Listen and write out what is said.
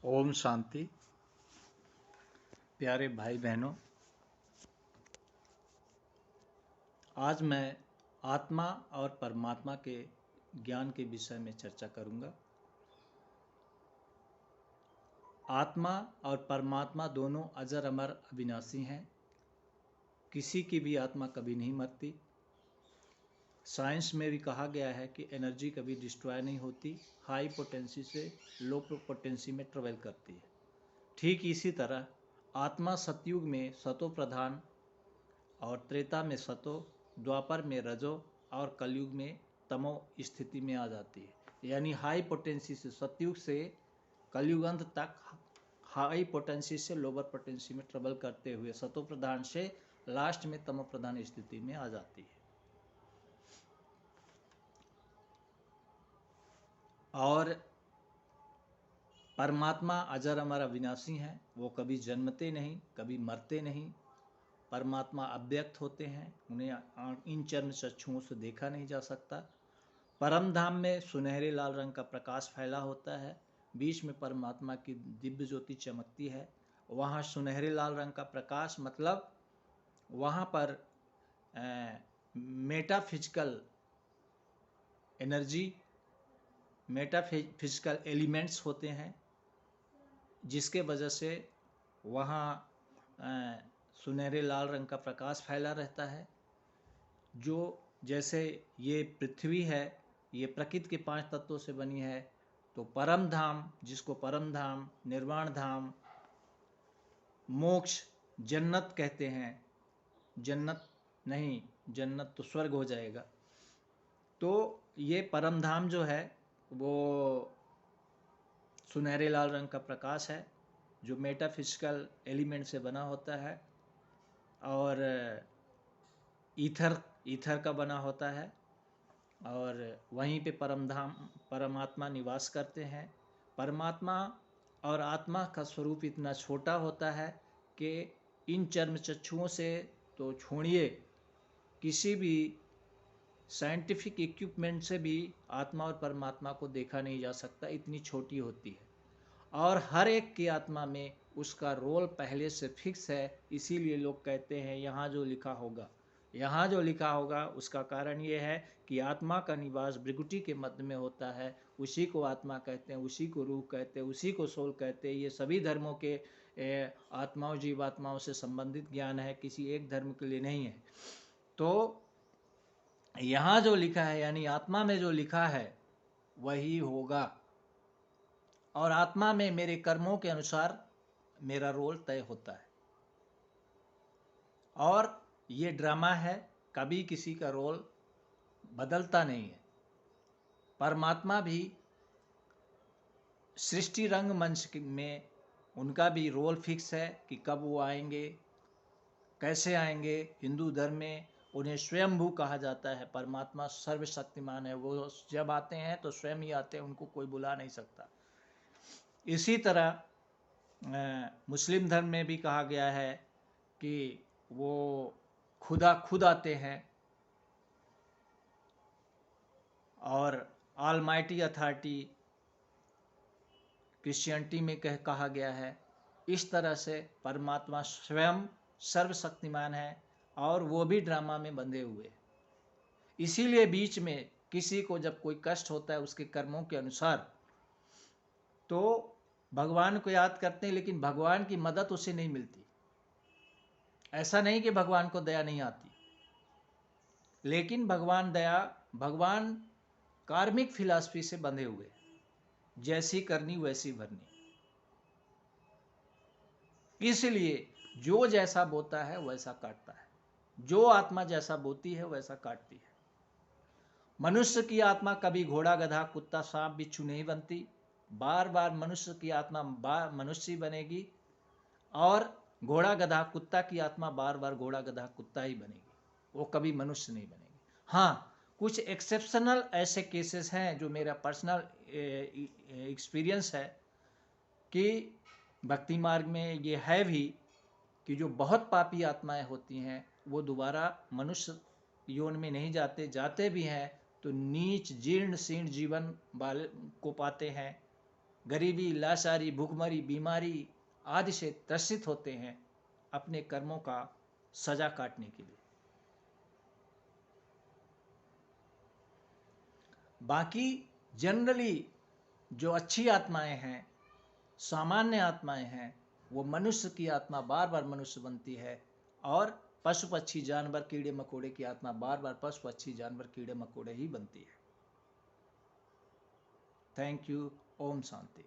ओम शांति। प्यारे भाई बहनों, आज मैं आत्मा और परमात्मा के ज्ञान के विषय में चर्चा करूंगा। आत्मा और परमात्मा दोनों अजर अमर अविनाशी हैं। किसी की भी आत्मा कभी नहीं मरती। साइंस में भी कहा गया है कि एनर्जी कभी डिस्ट्रॉय नहीं होती, हाई पोटेंसी से लो पोटेंसी में ट्रेवल करती है। ठीक इसी तरह आत्मा सतयुग में सतो प्रधान और त्रेता में सतो, द्वापर में रजो और कलयुग में तमो स्थिति में आ जाती है। यानी हाई पोटेंसी से सतयुग से कलयुग अंत तक हाई पोटेंसी से लोअर पोटेंसी में ट्रेवल करते हुए सतो प्रधान से लास्ट में तमो प्रधान स्थिति में आ जाती है। और परमात्मा अजर अमर अविनाशी हैं। वो कभी जन्मते नहीं, कभी मरते नहीं। परमात्मा अव्यक्त होते हैं, उन्हें इन चर्म चक्षुओं से देखा नहीं जा सकता। परम धाम में सुनहरे लाल रंग का प्रकाश फैला होता है, बीच में परमात्मा की दिव्य ज्योति चमकती है। वहाँ सुनहरे लाल रंग का प्रकाश मतलब वहाँ पर मेटाफिजिकल एनर्जी, मेटाफिजिकल एलिमेंट्स होते हैं, जिसके वजह से वहाँ सुनहरे लाल रंग का प्रकाश फैला रहता है। जो जैसे ये पृथ्वी है, ये प्रकृति के 5 तत्वों से बनी है, तो परम धाम, जिसको परम धाम, निर्वाण धाम, मोक्ष, जन्नत कहते हैं। जन्नत नहीं, जन्नत तो स्वर्ग हो जाएगा। तो ये परम धाम जो है वो सुनहरे लाल रंग का प्रकाश है, जो मेटाफिजिकल एलिमेंट से बना होता है और ईथर का बना होता है। और वहीं पे परमधाम परमात्मा निवास करते हैं। परमात्मा और आत्मा का स्वरूप इतना छोटा होता है कि इन चर्म चक्षुओं से तो छोड़िए, किसी भी साइंटिफिक इक्विपमेंट से भी आत्मा और परमात्मा को देखा नहीं जा सकता, इतनी छोटी होती है। और हर एक की आत्मा में उसका रोल पहले से फिक्स है। इसीलिए लोग कहते हैं यहाँ जो लिखा होगा, यहाँ जो लिखा होगा, उसका कारण ये है कि आत्मा का निवास भृगुटी के मध्य में होता है। उसी को आत्मा कहते हैं, उसी को रूह कहते हैं, उसी को सोल कहते हैं। ये सभी धर्मों के आत्माओं जीवात्माओं से संबंधित ज्ञान है, किसी एक धर्म के लिए नहीं है। तो यहाँ जो लिखा है, यानी आत्मा में जो लिखा है वही होगा। और आत्मा में मेरे कर्मों के अनुसार मेरा रोल तय होता है। और ये ड्रामा है, कभी किसी का रोल बदलता नहीं है। परमात्मा भी सृष्टि रंग मंच में उनका भी रोल फिक्स है कि कब वो आएंगे, कैसे आएंगे। हिंदू धर्म में उन्हें स्वयंभू कहा जाता है। परमात्मा सर्वशक्तिमान है, वो जब आते हैं तो स्वयं ही आते हैं, उनको कोई बुला नहीं सकता। इसी तरह मुस्लिम धर्म में भी कहा गया है कि वो खुदा खुद आते हैं। और ऑलमाइटी अथॉरिटी क्रिश्चियनिटी में कहा गया है। इस तरह से परमात्मा स्वयं सर्वशक्तिमान है और वो भी ड्रामा में बंधे हुए। इसीलिए बीच में किसी को जब कोई कष्ट होता है उसके कर्मों के अनुसार, तो भगवान को याद करते हैं, लेकिन भगवान की मदद उसे नहीं मिलती। ऐसा नहीं कि भगवान को दया नहीं आती, लेकिन भगवान कार्मिक फिलॉसफी से बंधे हुए, जैसी करनी वैसी भरनी। इसलिए जो जैसा बोता है वैसा काटता है, जो आत्मा जैसा बोती है वैसा काटती है। मनुष्य की आत्मा कभी घोड़ा गधा कुत्ता सांप बिच्छू नहीं बनती। बार बार मनुष्य की आत्मा मनुष्य बनेगी, और घोड़ा गधा कुत्ता की आत्मा बार बार घोड़ा गधा कुत्ता ही बनेगी, वो कभी मनुष्य नहीं बनेगी। हाँ, कुछ एक्सेप्शनल ऐसे केसेस हैं जो मेरा पर्सनल एक्सपीरियंस है कि भक्ति मार्ग में ये है भी कि जो बहुत पापी आत्माएं होती हैं वो दोबारा मनुष्य योन में नहीं जाते भी हैं तो नीच जीर्ण शीर्ण जीवन वाले को पाते हैं, गरीबी, लाचारी, भूखमरी, बीमारी आदि से त्रसित होते हैं अपने कर्मों का सजा काटने के लिए। बाकी जनरली जो अच्छी आत्माएं हैं, सामान्य आत्माएं हैं, वो मनुष्य की आत्मा बार बार मनुष्य बनती है और पशु पक्षी जानवर कीड़े मकोड़े की आत्मा बार बार पशु पक्षी जानवर कीड़े मकोड़े ही बनती है। Thank you. ओम शांति।